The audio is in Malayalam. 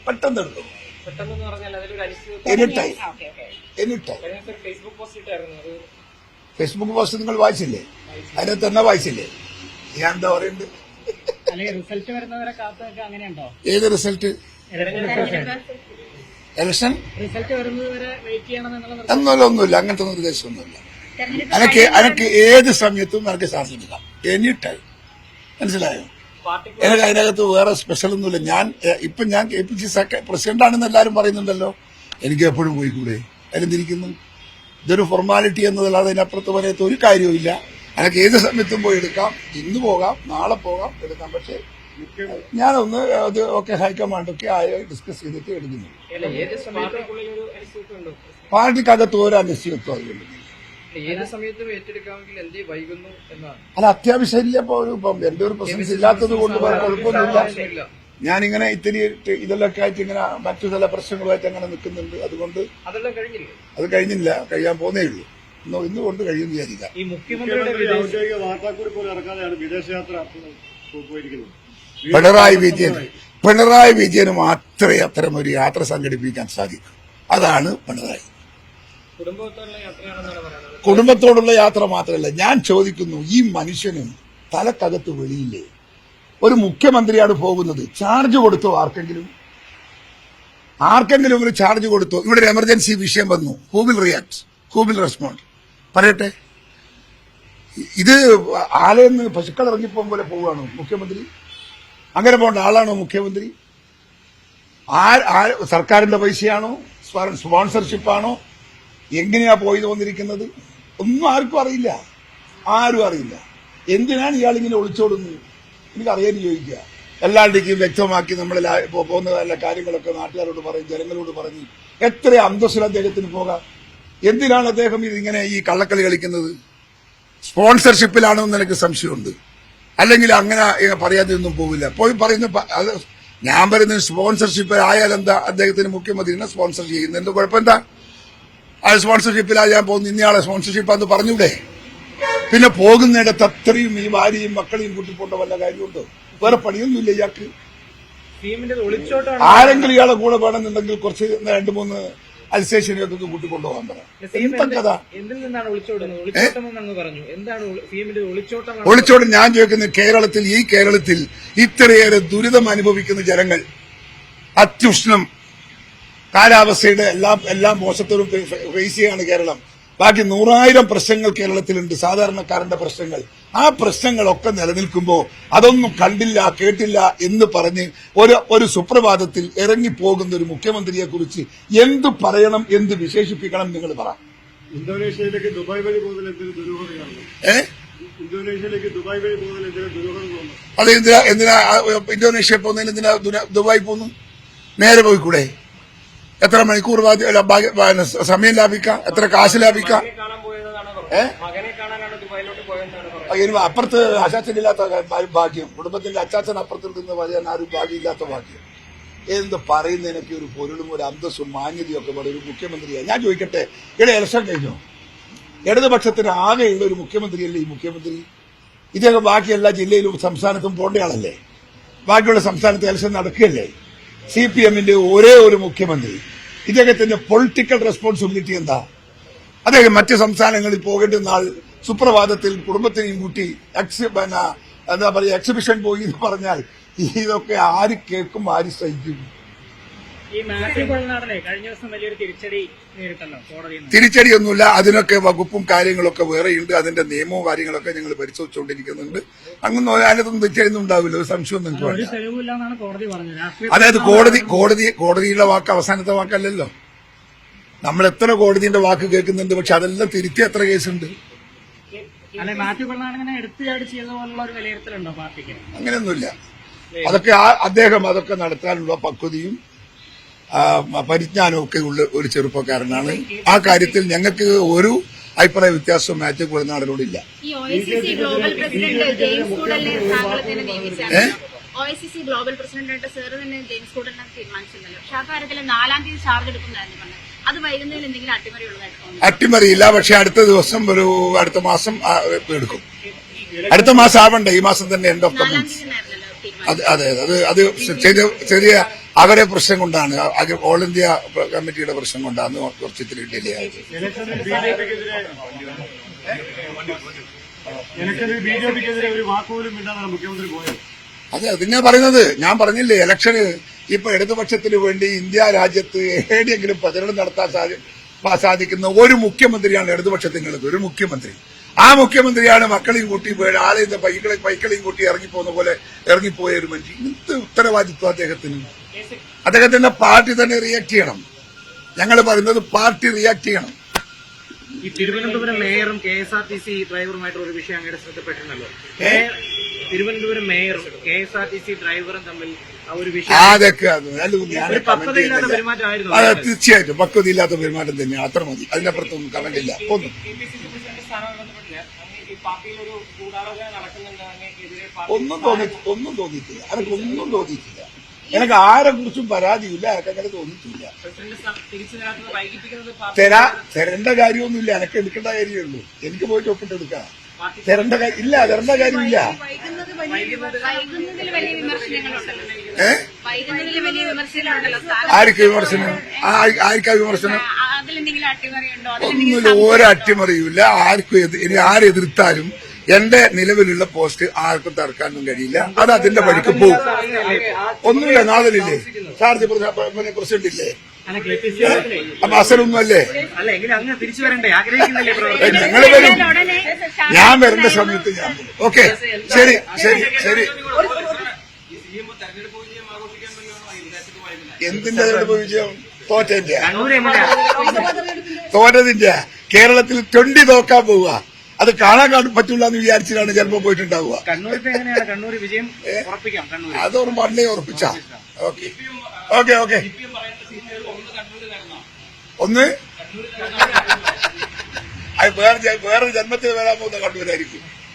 പെട്ടെന്ന് എടുക്കും. എനിട്ടൈം. ഫേസ്ബുക്ക് പോസ്റ്റ് നിങ്ങൾ വായിച്ചില്ലേ? അതിനകത്ത് തന്നെ വായിച്ചില്ലേ? ഞാൻ എന്താ പറയുന്നത്? ഏത് റിസൾട്ട്? ഇലക്ഷൻ ഒന്നുമില്ല, അങ്ങനത്തെ ഒന്നും ഉദ്ദേശമൊന്നുമില്ല. എനിക്ക് ഏത് സമയത്തും എനിക്ക് ചാർജ് എടുക്കാം, എനി ടൈം. മനസ്സിലായോ? എനിക്ക് അതിനകത്ത് വേറെ സ്പെഷ്യൽ ഒന്നുമില്ല. ഞാൻ KPCC പ്രസിഡന്റ് ആണെന്ന് എല്ലാവരും പറയുന്നുണ്ടല്ലോ. എനിക്ക് എപ്പോഴും പോയിക്കൂടെ? അതിലെന്തിരിക്കുന്നു? ഇതൊരു ഫോർമാലിറ്റി എന്നതല്ലാതെ അതിനപ്പുറത്ത് പറയാത്ത ഒരു കാര്യവും ഇല്ല. എനിക്ക് ഏത് സമയത്തും പോയി എടുക്കാം. ഇന്ന് പോകാം, നാളെ പോകാം, എടുക്കാം. പക്ഷേ ഞാനൊന്ന് അത് ഒക്കെ ഹൈക്കമാൻഡൊക്കെ ഡിസ്കസ് ചെയ്തിട്ട് എടുക്കുന്നു. പാർട്ടിക്കകത്ത് ഒരു അനിശ്ചിതത്വം അതുകൊണ്ട് അല്ല, അത്യാവശ്യമില്ല. ഇപ്പം എന്റെ ഒരു പ്രസൻസ് ഇല്ലാത്തത് കൊണ്ട് കുഴപ്പമൊന്നുമില്ല. ഞാനിങ്ങനെ ഇത്തിരി ഇതെല്ലാം ആയിട്ട് ഇങ്ങനെ മറ്റു ചില പ്രശ്നങ്ങളുമായിട്ട് അങ്ങനെ നിൽക്കുന്നുണ്ട്. അതുകൊണ്ട് അത് കഴിഞ്ഞില്ല, കഴിയാൻ പോന്നേ ഉള്ളൂ. ഇന്ന് കൊണ്ട് കഴിയുമെന്ന് വിചാരിക്കാം. ഈ മുഖ്യമന്ത്രിയുടെ ഔദ്യോഗിക വാർത്താക്കുറിപ്പ് പോലും ഇറക്കാതെയാണ് വിദേശയാത്ര പോയിരിക്കുന്നത്. പിണറായി വിജയന് മാത്രമേ അത്തരം ഒരു യാത്ര സംഘടിപ്പിക്കാൻ സാധിക്കൂ. അതാണ് പിണറായി. കുടുംബത്തോടുള്ള യാത്ര മാത്രമല്ല, ഞാൻ ചോദിക്കുന്നു, ഈ മനുഷ്യനും തലക്കകത്ത് വെളിയില്ലേ? ഒരു മുഖ്യമന്ത്രിയാണ് പോകുന്നത്. ചാർജ് കൊടുത്തോ? ആർക്കെങ്കിലും ഒരു ചാർജ് കൊടുത്തോ? ഇവിടെ ഒരു എമർജൻസി വിഷയം വന്നു, who will react, who will respond? പറയട്ടെ. ഇത് ആലയെന്ന് പശുക്കൾ ഇറങ്ങിപ്പോകും പോലെ പോവുകയാണോ മുഖ്യമന്ത്രി? അങ്ങനെ പോകേണ്ട ആളാണോ മുഖ്യമന്ത്രി? സർക്കാരിന്റെ പൈസയാണോ? സ്പോൺസർഷിപ്പാണോ? എങ്ങനെയാ പോയി തോന്നിരിക്കുന്നത്? ഒന്നും ആർക്കും അറിയില്ല. എന്തിനാണ് ഇയാളിങ്ങനെ ഒളിച്ചോടുന്നത്? എനിക്കറിയാൻ ചോദിക്കുക. എല്ലാവരുടെയും വ്യക്തമാക്കി നമ്മൾ പോകുന്ന എല്ലാ കാര്യങ്ങളൊക്കെ നാട്ടുകാരോട് പറയും, ജനങ്ങളോട് പറഞ്ഞ് എത്ര അന്തസ്സിൽ അദ്ദേഹത്തിന് പോകാം. എന്തിനാണ് അദ്ദേഹം ഇതിങ്ങനെ ഈ കള്ളക്കളി കളിക്കുന്നത്? സ്പോൺസർഷിപ്പിലാണെന്ന് എനിക്ക് സംശയമുണ്ട്. അല്ലെങ്കിൽ അങ്ങനെ പറയാതെ ഒന്നും പോവില്ല. പോയി പറയുന്ന ഞാൻ പറയുന്നത് സ്പോൺസർഷിപ്പ് ആയാലെന്താ? അദ്ദേഹത്തിന് മുഖ്യമന്ത്രിനെ സ്പോൺസർ ചെയ്യുന്നത് എന്ത് കുഴപ്പമെന്താ? ആ സ്പോൺസർഷിപ്പിലാ ഞാൻ പോകുന്നു, ഇന്നയാളെ സ്പോൺസർഷിപ്പാന്ന് പറഞ്ഞൂടെ? പിന്നെ പോകുന്നിടത്ത് അത്രയും ഈ ഭാര്യയും മക്കളെയും കൂട്ടിപ്പോണ്ട വല്ല കാര്യമുണ്ടോ? വേറെ പണിയൊന്നുമില്ല ഇയാൾക്ക്. ആരെങ്കിലും ഇയാളെ കൂടെ വേണമെന്നുണ്ടെങ്കിൽ കുറച്ച് 2-3 അൽസേഷനെയൊക്കെ കൂട്ടിക്കൊണ്ടുപോകാൻ പറയാം. ഒളിച്ചോട്ടം ഞാൻ ചോദിക്കുന്നത്, ഈ കേരളത്തിൽ ഇത്രയേറെ ദുരിതം അനുഭവിക്കുന്ന ജനങ്ങൾ, അത്യുഷ്ണം, കാലാവസ്ഥയുടെ എല്ലാം മോശത്തോടും ഫേസ് ചെയ്യാണ് കേരളം. ബാക്കി 100,000 പ്രശ്നങ്ങൾ കേരളത്തിലുണ്ട്, സാധാരണക്കാരന്റെ പ്രശ്നങ്ങൾ. ആ പ്രശ്നങ്ങളൊക്കെ നിലനിൽക്കുമ്പോൾ അതൊന്നും കണ്ടില്ല കേട്ടില്ല എന്ന് പറഞ്ഞ് ഒരു സുപ്രഭാതത്തിൽ ഇറങ്ങിപ്പോകുന്ന ഒരു മുഖ്യമന്ത്രിയെ കുറിച്ച് എന്ത് പറയണം, എന്ത് വിശേഷിപ്പിക്കണം? നിങ്ങൾ പറ. ഇന്തോനേഷ്യയിലേക്ക് ദുബായ് വഴി പോകുന്നതിൽ എന്തൊരു ദുരൂഹതയാണ്? ഇന്തോനേഷ്യയിലേക്ക് ദുബായ് വഴി പോകുന്നതിൽ എന്തൊരു ദുരൂഹത തോന്നുന്നു? അത് എന്തിനാ ഇന്തോനേഷ്യ പോകുന്നതിന് എന്തിനാ ദുബായ് പോകുന്നു? നേരെ പോയിക്കൂടെ? എത്ര മണിക്കൂർ സമയം ലാഭിക്കാം, എത്ര കാശ് ലാഭിക്കാം? അപ്പുറത്ത് അച്ചാച്ചനില്ലാത്ത ഭാഗ്യം, കുടുംബത്തിന്റെ അച്ചാച്ചൻ അപ്പുറത്ത് നിൽക്കുന്ന പറയാൻ ആരും ഭാഗ്യമില്ലാത്ത ഭാഗ്യം. എന്ത് പറയുന്നതിനൊക്കെ ഒരു പൊരുളും ഒരു അന്തസ്സും മാന്യതയൊക്കെ ഒരു മുഖ്യമന്ത്രിയാണ്. ഞാൻ ചോദിക്കട്ടെ, ഇവിടെ ഇലക്ഷൻ കഴിഞ്ഞോ? ഇടതുപക്ഷത്തിന് ആകെയുള്ള ഒരു മുഖ്യമന്ത്രിയല്ലേ ഈ മുഖ്യമന്ത്രി? ഇദ്ദേഹം ബാക്കി എല്ലാ ജില്ലയിലും സംസ്ഥാനത്തും പോണ്ടയാളല്ലേ? ബാക്കിയുള്ള സംസ്ഥാനത്ത് ഇലക്ഷൻ നടക്കുകയല്ലേ? CPMന്റെ ഒരേ ഒരു മുഖ്യമന്ത്രി. ഇദ്ദേഹത്തിന്റെ പൊളിറ്റിക്കൽ റെസ്പോൺസിബിലിറ്റി എന്താ? അദ്ദേഹം മറ്റ് സംസ്ഥാനങ്ങളിൽ പോകേണ്ടുന്ന ആൾ സുപ്രഭാതത്തിൽ കുടുംബത്തിനെയും കൂട്ടി എന്താ പറയുക എക്സിബിഷൻ പോയി എന്ന് പറഞ്ഞാൽ ഇതൊക്കെ ആര് കേൾക്കും, ആര് സഹിക്കും? തിരിച്ചടിയൊന്നുമില്ല. അതിനൊക്കെ വകുപ്പും കാര്യങ്ങളൊക്കെ വേറെയുണ്ട്. അതിന്റെ നിയമവും കാര്യങ്ങളൊക്കെ ഞങ്ങൾ പരിശോധിച്ചുകൊണ്ടിരിക്കുന്നുണ്ട്. അങ്ങനെ അതിനകത്തൊന്നും തിരിച്ചടിയൊന്നും ഉണ്ടാവില്ല, ഒരു സംശയം നിങ്ങൾക്ക് വേണ്ട. അതായത് കോടതിയുടെ വാക്ക് അവസാനത്തെ വാക്കല്ലല്ലോ. നമ്മൾ എത്ര കോടതിയുടെ വാക്ക് കേൾക്കുന്നുണ്ട്, പക്ഷെ അതെല്ലാം തിരുത്തി എത്ര കേസുണ്ട്? അങ്ങനെയൊന്നുമില്ല. അതൊക്കെ അദ്ദേഹം അതൊക്കെ നടത്താനുള്ള പക്വതയും പരിജ്ഞാനവും ഒക്കെ ഉള്ള ഒരു ചെറുപ്പക്കാരനാണ്. ആ കാര്യത്തിൽ ഞങ്ങൾക്ക് ഒരു അഭിപ്രായ വ്യത്യാസവും മാത്യു കുഴൽനാടനോടില്ല. OICC ഗ്ലോബൽ പ്രസിഡന്റായിട്ട് സാർ തന്നെ ജെയിംസ് കൂടലിനെ തീരുമാനിച്ചിരുന്നല്ലോ. പക്ഷെ ആ കാര്യത്തിൽ 4-ാം തീയതി ചാർജ് എടുക്കുന്നതായിരുന്നു പറഞ്ഞത്. അത് വൈകുന്നതിൽ എന്തെങ്കിലും അട്ടിമറി ഉള്ളതായിട്ട്? അട്ടിമറിയില്ല. പക്ഷെ അടുത്ത ദിവസം അടുത്ത മാസം എടുക്കും. അടുത്ത മാസം ആവണ്ടേ? ഈ മാസം തന്നെ എൻഡ് ഓഫ് ദ മന്ത്. തീരുമാനിച്ചത്. അത് ചെറിയ അവരെ പ്രശ്നം കൊണ്ടാണ്, ഓൾ ഇന്ത്യ കമ്മിറ്റിയുടെ പ്രശ്നം കൊണ്ടാണ് കുറച്ച് ഇത്തിരി ഡിലേ ആയത്. ഇലക്ഷനിൽ ബിജെപിക്കെതിരെ ഒരു വാക്കുപോലും ഇല്ലാതാണ് മുഖ്യമന്ത്രി പോയത്. അതെ, അതിനാ പറയുന്നത്. ഞാൻ പറഞ്ഞില്ലേ, ഇലക്ഷന് ഇപ്പൊ ഇടതുപക്ഷത്തിന് വേണ്ടി ഇന്ത്യ രാജ്യത്ത് എവിടെയെങ്കിലും പ്രചരണം നടത്താൻ സാധിക്കുന്ന ഒരു മുഖ്യമന്ത്രിയാണ് ഇടതുപക്ഷത്തിനുള്ളത്. ഒരു മുഖ്യമന്ത്രി. ആ മുഖ്യമന്ത്രിയാണ് മക്കളെയും കൂട്ടി ആളെ പൈക്കളെയും കൂട്ടി ഇറങ്ങിപ്പോകുന്ന പോലെ ഇറങ്ങിപ്പോയ ഒരു മനുഷ്യൻ. ഇന്നത്തെ ഉത്തരവാദിത്വം അദ്ദേഹത്തിന്റെ പാർട്ടി തന്നെ റിയാക്ട് ചെയ്യണം. ഞങ്ങൾ പറയുന്നത് പാർട്ടി റിയാക്ട് ചെയ്യണം. ഈ തിരുവനന്തപുരം മേയറും KSRTC ഡ്രൈവറുമായിട്ടുള്ള ഒരു വിഷയം അങ്ങയുടെ ശ്രദ്ധപ്പെട്ടിരുന്നല്ലോ. തിരുവനന്തപുരം മേയറും KSRTC ഡ്രൈവറും തമ്മിൽ ആ ഒരു വിഷയം അതൊക്കെ പക്വതയില്ലാത്ത പെരുമാറ്റമായിരുന്നു. അതെ, തീർച്ചയായിട്ടും പക്വതയില്ലാത്ത പെരുമാറ്റം തന്നെയാണ്. അത്ര മതി, അതിനപ്പുറത്തൊന്നും കമന്റ് ഇല്ല. ഒന്നും തോന്നിയിട്ടില്ല. എനിക്കൊന്നും തോന്നിയിട്ടില്ല. എനിക്ക് ആരെ കുറിച്ചും പരാതിയില്ല. എനിക്ക് അങ്ങനെ തോന്നിയിട്ടില്ല. തരേണ്ട കാര്യമൊന്നുമില്ല. എനിക്ക് എടുക്കേണ്ട കാര്യമുള്ളൂ. എനിക്ക് പോയിട്ട് ഒപ്പിട്ടെടുക്കാം. തരേണ്ട കാര്യമില്ല. ആർക്ക് വിമർശനം? ആർക്കാ വിമർശനം? ഒന്നുമില്ല, ഒരു അട്ടിമറിയില്ല. ഇനി ആരെതിർത്താലും എന്റെ നിലവിലുള്ള പോസ്റ്റ് ആർക്കും തറക്കാനൊന്നും കഴിയില്ല. അത് അതിന്റെ വഴിക്ക് പോകും. ഒന്നുമില്ല, നാളിലില്ലേ ചാർജ് പ്രസിഡന്റ് ഇല്ലേ? അപ്പൊ അസലൊന്നും അല്ലേ? നിങ്ങൾ വരും, ഞാൻ വരേണ്ട സമയത്ത് ഞാൻ വരും. ഓക്കെ, ശരി. എന്തിന്റെ തെരഞ്ഞെടുപ്പ് വിജയം? തോറ്റതിന്റെ കേരളത്തിൽ 20 തോക്കാൻ പോവുക. അത് കാണാൻ പറ്റൂല എന്ന് വിചാരിച്ചിട്ടാണ് ചിലപ്പോ പോയിട്ടുണ്ടാവുക. അതോറും പണ്ടേ ഉറപ്പിച്ച. ഓക്കെ ഒന്ന് വേറെ ജന്മത്തിൽ വരാൻ പോകുന്ന കണ്ണൂരായിരിക്കും.